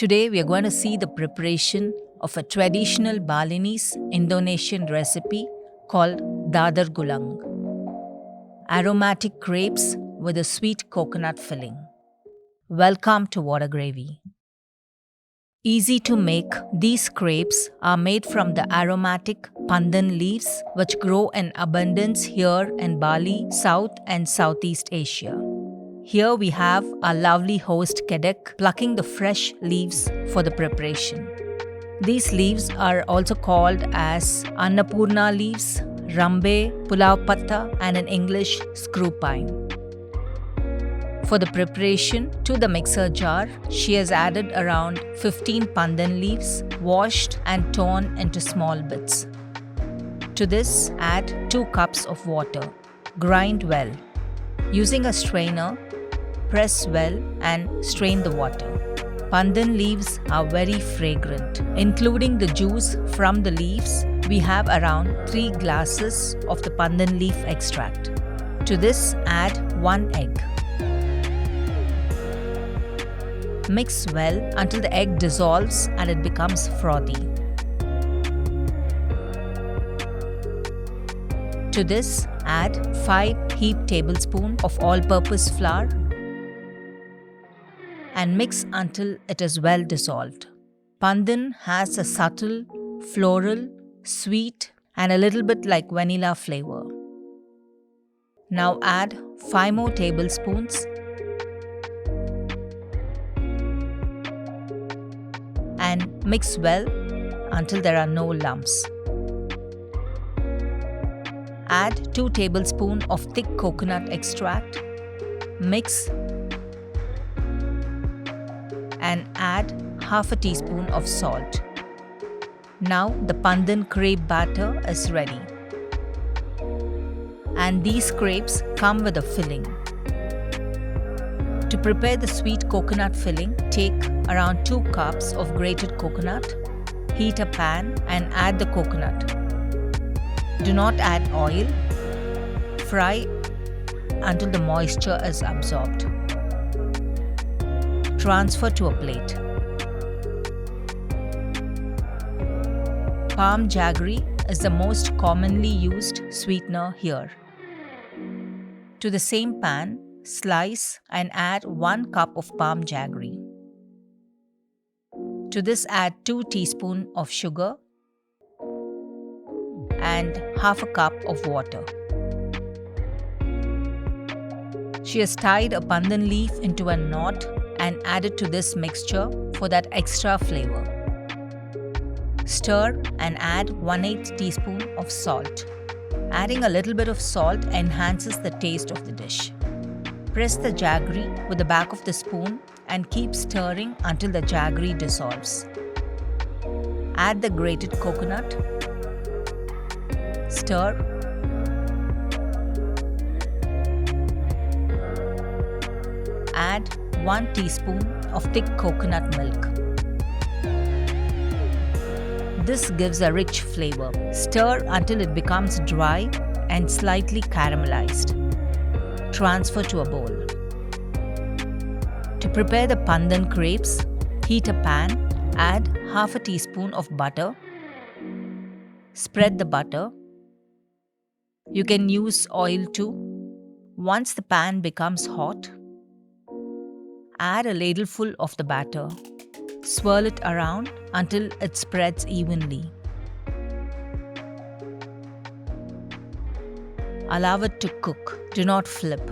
Today we are going to see the preparation of a traditional Balinese Indonesian recipe called Dadar Gulung. Aromatic crepes with a sweet coconut filling. Welcome to Whada Gravy. Easy to make, these crepes are made from the aromatic Pandan leaves which grow in abundance here in Bali, South and Southeast Asia. Here we have our lovely host Kadek plucking the fresh leaves for the preparation. These leaves are also called as Annapoorna leaves, Rambe, Pulao Pata and in English Screwpine. For the preparation, to the mixer jar, she has added around 15 pandan leaves, washed and torn into small bits. To this, add 2 cups of water. Grind well. Using a strainer, press well and strain the water. Pandan leaves are very fragrant. Including the juice from the leaves, we have around 3 glasses of the pandan leaf extract. To this, add 1 egg. Mix well until the egg dissolves and it becomes frothy. To this, add 5 heaped tablespoons of all-purpose flour and mix until it is well dissolved. Pandan has a subtle, floral, sweet and a little bit like vanilla flavor. Now add 5 more tablespoons and mix well until there are no lumps. Add 2 tablespoons of thick coconut extract. Mix and add half a teaspoon of salt. Now the pandan crepe batter is ready. And these crepes come with a filling. To prepare the sweet coconut filling, take around 2 cups of grated coconut, heat a pan and add the coconut. Do not add oil. Fry until the moisture is absorbed. Transfer to a plate. Palm jaggery is the most commonly used sweetener here. To the same pan, slice and add 1 cup of palm jaggery. To this add 2 teaspoons of sugar and half a cup of water. She has tied a pandan leaf into a knot and added to this mixture for that extra flavor. Stir and add 1/8 teaspoon of salt. Adding a little bit of salt enhances the taste of the dish. Press the jaggery with the back of the spoon and keep stirring until the jaggery dissolves. Add the grated coconut. Stir. Add 1 teaspoon of thick coconut milk. This gives a rich flavor. Stir until it becomes dry and slightly caramelized. Transfer to a bowl. To prepare the pandan crepes, heat a pan, add half a teaspoon of butter. Spread the butter. You can use oil too. Once the pan becomes hot, add a ladleful of the batter. Swirl it around until it spreads evenly. Allow it to cook. Do not flip.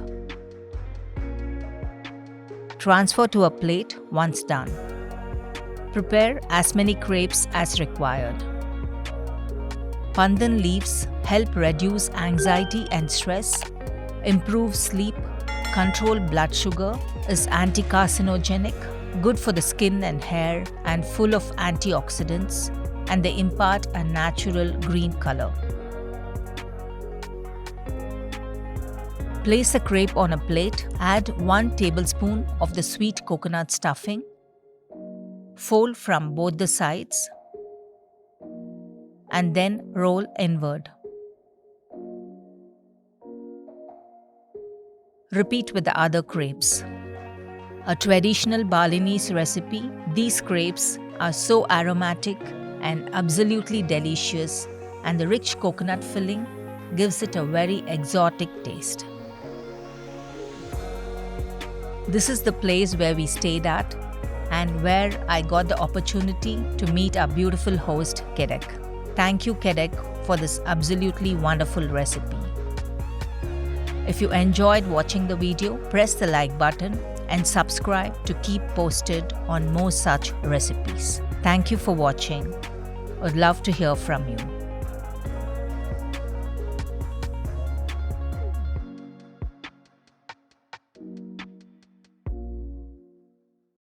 Transfer to a plate once done. Prepare as many crepes as required. Pandan leaves help reduce anxiety and stress, improve sleep, control blood sugar, is anti-carcinogenic, good for the skin and hair, and full of antioxidants, and they impart a natural green color. Place a crepe on a plate, add 1 tablespoon of the sweet coconut stuffing, fold from both the sides, and then roll inward. Repeat with the other crepes. A traditional Balinese recipe, these crepes are so aromatic and absolutely delicious, and the rich coconut filling gives it a very exotic taste. This is the place where we stayed at and where I got the opportunity to meet our beautiful host, Kadek. Thank you, Kadek, for this absolutely wonderful recipe. If you enjoyed watching the video, press the like button and subscribe to keep posted on more such recipes. Thank you for watching. I'd love to hear from you.